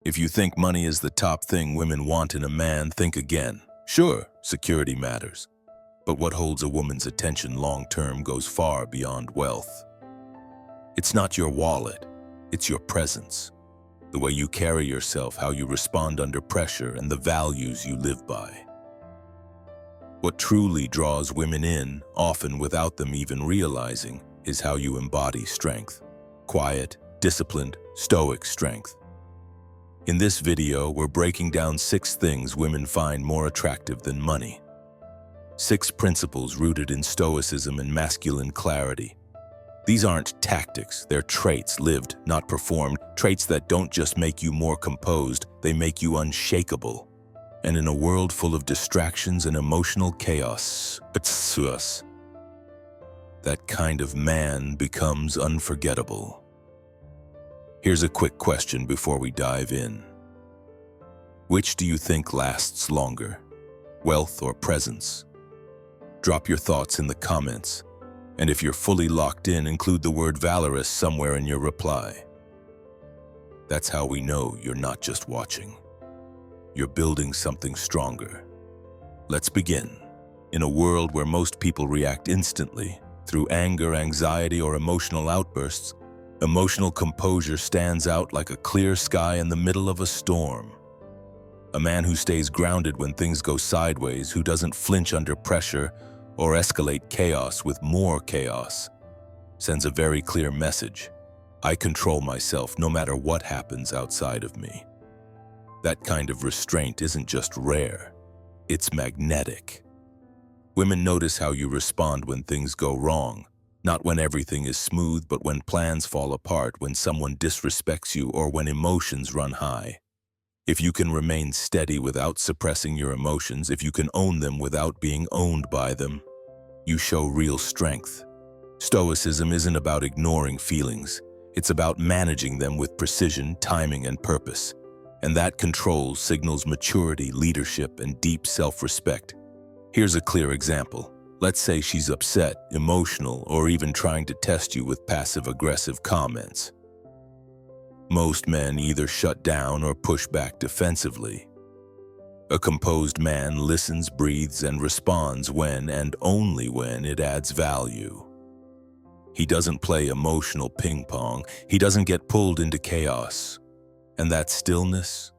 If you think money is the top thing women want in a man, think again. Sure, security matters, but what holds a woman's attention long-term goes far beyond wealth. It's not your wallet, it's your presence. The way you carry yourself, how you respond under pressure, and the values you live by. What truly draws women in, often without them even realizing, is how you embody strength. Quiet, disciplined, stoic strength. In this video, we're breaking down 6 things women find more attractive than money. 6 principles rooted in Stoicism and masculine clarity. These aren't tactics, they're traits lived, not performed, traits that don't just make you more composed, they make you unshakable. And in a world full of distractions and emotional chaos, that kind of man becomes unforgettable. Here's a quick question before we dive in. Which do you think lasts longer, wealth or presence? Drop your thoughts in the comments, and if you're fully locked in, include the word valorous somewhere in your reply. That's how we know you're not just watching. You're building something stronger. Let's begin. In a world where most people react instantly, through anger, anxiety, or emotional outbursts, emotional composure stands out like a clear sky in the middle of a storm. A man who stays grounded when things go sideways, who doesn't flinch under pressure or escalate chaos with more chaos, sends a very clear message. I control myself no matter what happens outside of me. That kind of restraint isn't just rare, it's magnetic. Women notice how you respond when things go wrong, not when everything is smooth, but when plans fall apart, when someone disrespects you, or when emotions run high. If you can remain steady without suppressing your emotions, if you can own them without being owned by them, you show real strength. Stoicism isn't about ignoring feelings. It's about managing them with precision, timing, and purpose. And that control signals maturity, leadership, and deep self-respect. Here's a clear example. Let's say she's upset, emotional, or even trying to test you with passive-aggressive comments. Most men either shut down or push back defensively. A composed man listens, breathes, and responds when and only when it adds value. He doesn't play emotional ping-pong. He doesn't get pulled into chaos. And that stillness,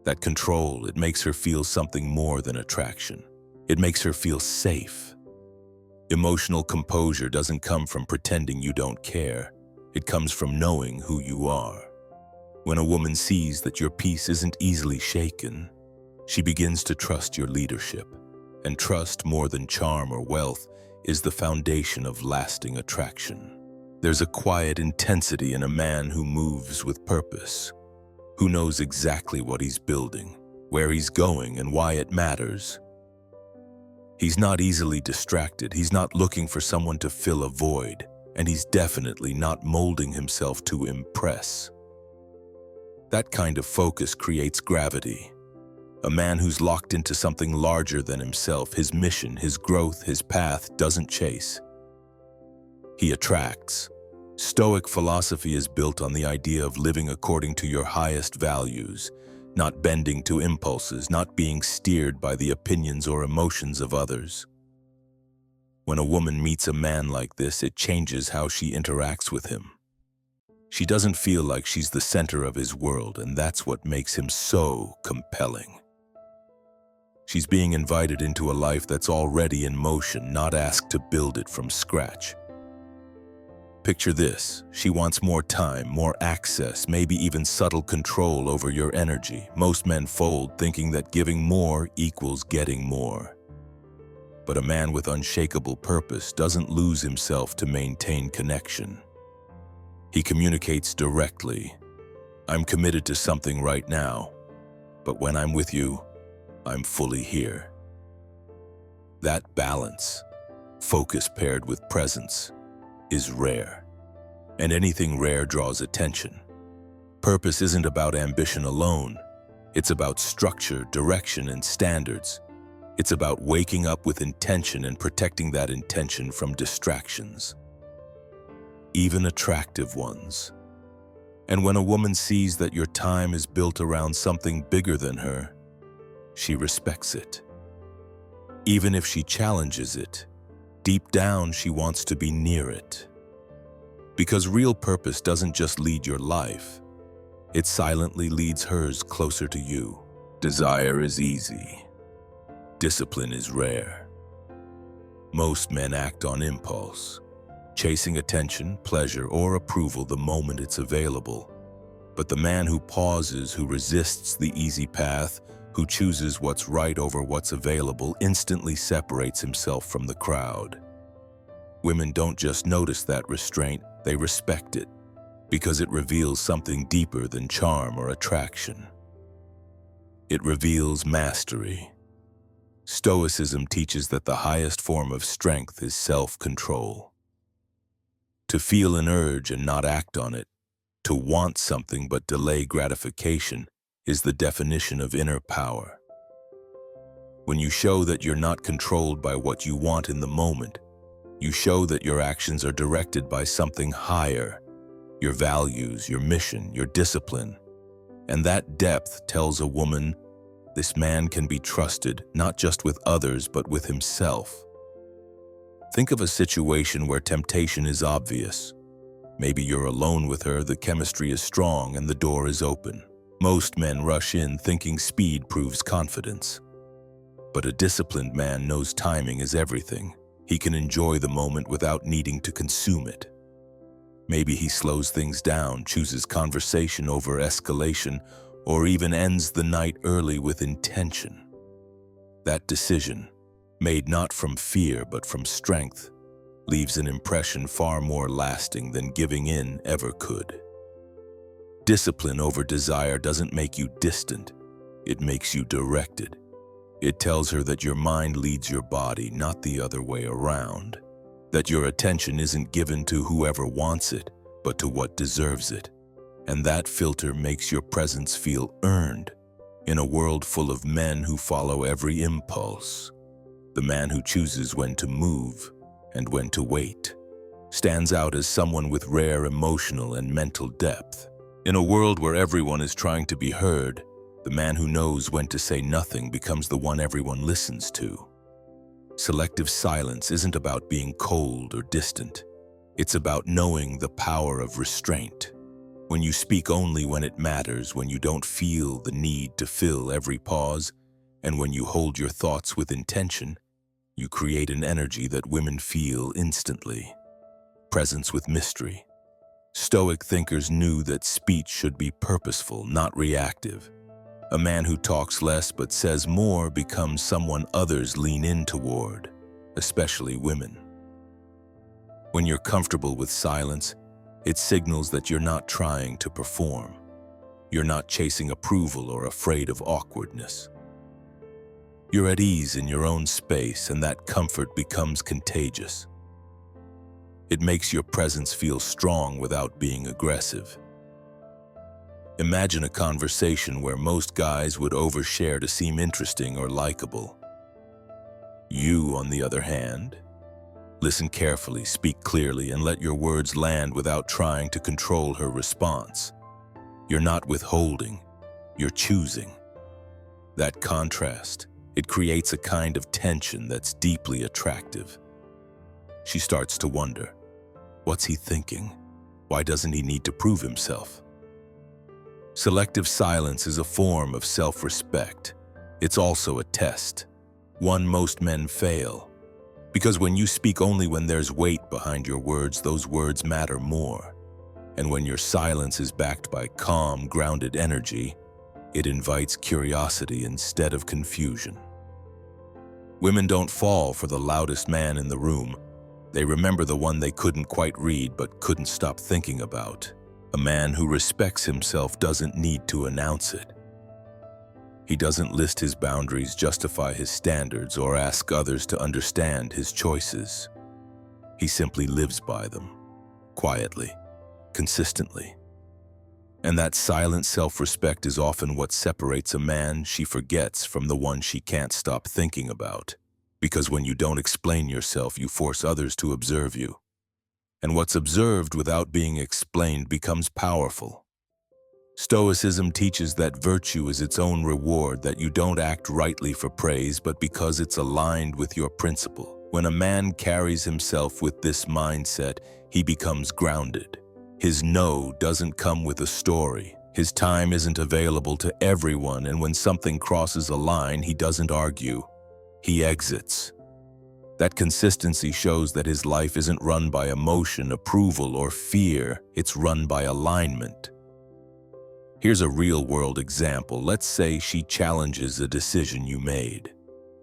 that control, it makes her feel something more than attraction. It makes her feel safe. Emotional composure doesn't come from pretending you don't care. It comes from knowing who you are. When a woman sees that your peace isn't easily shaken, she begins to trust your leadership. And trust, more than charm or wealth, is the foundation of lasting attraction. There's a quiet intensity in a man who moves with purpose, who knows exactly what he's building, where he's going, and why it matters. He's not easily distracted, he's not looking for someone to fill a void, and he's definitely not molding himself to impress. That kind of focus creates gravity. A man who's locked into something larger than himself, his mission, his growth, his path, doesn't chase. He attracts. Stoic philosophy is built on the idea of living according to your highest values, not bending to impulses, not being steered by the opinions or emotions of others. When a woman meets a man like this, it changes how she interacts with him. She doesn't feel like she's the center of his world, and that's what makes him so compelling. She's being invited into a life that's already in motion, not asked to build it from scratch. Picture this. She wants more time, more access, maybe even subtle control over your energy. Most men fold, thinking that giving more equals getting more. But a man with unshakable purpose doesn't lose himself to maintain connection. He communicates directly. I'm committed to something right now, but when I'm with you, I'm fully here. That balance, focus paired with presence, is rare. And anything rare draws attention. Purpose isn't about ambition alone. It's about structure, direction, and standards. It's about waking up with intention and protecting that intention from distractions, even attractive ones. And when a woman sees that your time is built around something bigger than her, she respects it. Even if she challenges it, deep down she wants to be near it. Because real purpose doesn't just lead your life, it silently leads hers closer to you. Desire is easy. Discipline is rare. Most men act on impulse, chasing attention, pleasure, or approval the moment it's available. But the man who pauses, who resists the easy path, who chooses what's right over what's available, instantly separates himself from the crowd. Women don't just notice that restraint, they respect it, because it reveals something deeper than charm or attraction. It reveals mastery. Stoicism teaches that the highest form of strength is self-control. To feel an urge and not act on it, to want something but delay gratification, is the definition of inner power. When you show that you're not controlled by what you want in the moment, you show that your actions are directed by something higher, your values, your mission, your discipline. And that depth tells a woman, this man can be trusted, not just with others, but with himself. Think of a situation where temptation is obvious. Maybe you're alone with her, the chemistry is strong, and the door is open. Most men rush in thinking speed proves confidence. But a disciplined man knows timing is everything. He can enjoy the moment without needing to consume it. Maybe he slows things down, chooses conversation over escalation, or even ends the night early with intention. That decision, made not from fear but from strength, leaves an impression far more lasting than giving in ever could. Discipline over desire doesn't make you distant, it makes you directed. It tells her that your mind leads your body, not the other way around. That your attention isn't given to whoever wants it, but to what deserves it. And that filter makes your presence feel earned in a world full of men who follow every impulse. The man who chooses when to move and when to wait stands out as someone with rare emotional and mental depth. In a world where everyone is trying to be heard, the man who knows when to say nothing becomes the one everyone listens to. Selective silence isn't about being cold or distant. It's about knowing the power of restraint. When you speak only when it matters, when you don't feel the need to fill every pause, and when you hold your thoughts with intention, you create an energy that women feel instantly. Presence with mystery. Stoic thinkers knew that speech should be purposeful, not reactive. A man who talks less but says more becomes someone others lean in toward, especially women. When you're comfortable with silence, it signals that you're not trying to perform. You're not chasing approval or afraid of awkwardness. You're at ease in your own space, and that comfort becomes contagious. It makes your presence feel strong without being aggressive. Imagine a conversation where most guys would overshare to seem interesting or likable. You, on the other hand, listen carefully, speak clearly, and let your words land without trying to control her response. You're not withholding, you're choosing. That contrast, it creates a kind of tension that's deeply attractive. She starts to wonder, what's he thinking? Why doesn't he need to prove himself? Selective silence is a form of self-respect. It's also a test, one most men fail. Because when you speak only when there's weight behind your words, those words matter more. And when your silence is backed by calm, grounded energy, it invites curiosity instead of confusion. Women don't fall for the loudest man in the room. They remember the one they couldn't quite read but couldn't stop thinking about. A man who respects himself doesn't need to announce it. He doesn't list his boundaries, justify his standards, or ask others to understand his choices. He simply lives by them, quietly, consistently. And that silent self-respect is often what separates a man she forgets from the one she can't stop thinking about. Because when you don't explain yourself, you force others to observe you. And what's observed without being explained becomes powerful. Stoicism teaches that virtue is its own reward, that you don't act rightly for praise, but because it's aligned with your principle. When a man carries himself with this mindset, he becomes grounded. His no doesn't come with a story. His time isn't available to everyone, and when something crosses a line, he doesn't argue. He exits. That consistency shows that his life isn't run by emotion, approval, or fear. It's run by alignment. Here's a real-world example. Let's say she challenges a decision you made.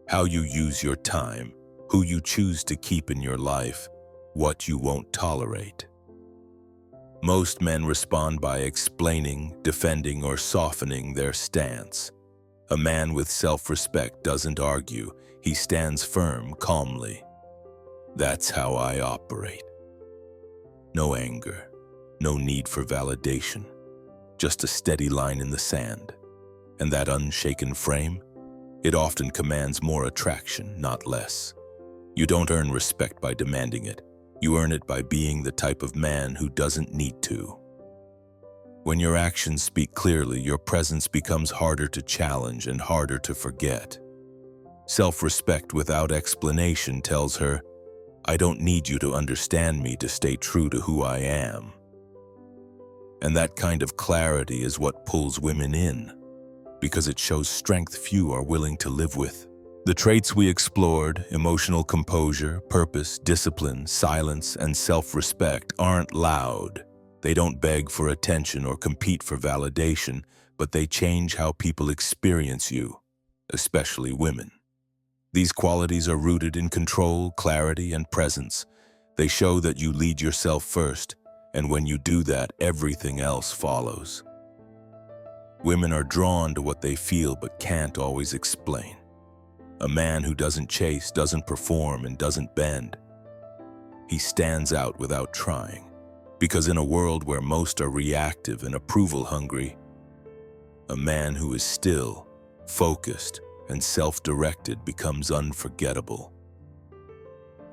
How you use your time, who you choose to keep in your life, what you won't tolerate. Most men respond by explaining, defending, or softening their stance. A man with self-respect doesn't argue. He stands firm, calmly. That's how I operate. No anger, no need for validation, just a steady line in the sand. And that unshaken frame, it often commands more attraction, not less. You don't earn respect by demanding it. You earn it by being the type of man who doesn't need to. When your actions speak clearly, your presence becomes harder to challenge and harder to forget. Self-respect without explanation tells her, I don't need you to understand me to stay true to who I am. And that kind of clarity is what pulls women in, because it shows strength few are willing to live with. The traits we explored, emotional composure, purpose, discipline, silence, and self-respect, aren't loud. They don't beg for attention or compete for validation, but they change how people experience you, especially women. These qualities are rooted in control, clarity, and presence. They show that you lead yourself first, and when you do that, everything else follows. Women are drawn to what they feel but can't always explain. A man who doesn't chase, doesn't perform, and doesn't bend. He stands out without trying. Because in a world where most are reactive and approval-hungry, a man who is still, focused, and self-directed becomes unforgettable.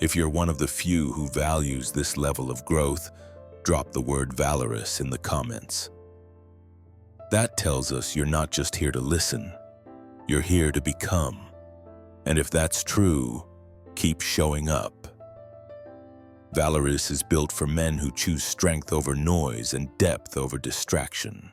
If you're one of the few who values this level of growth, drop the word valorous in the comments. That tells us you're not just here to listen, you're here to become. And if that's true, keep showing up. Valorous is built for men who choose strength over noise and depth over distraction.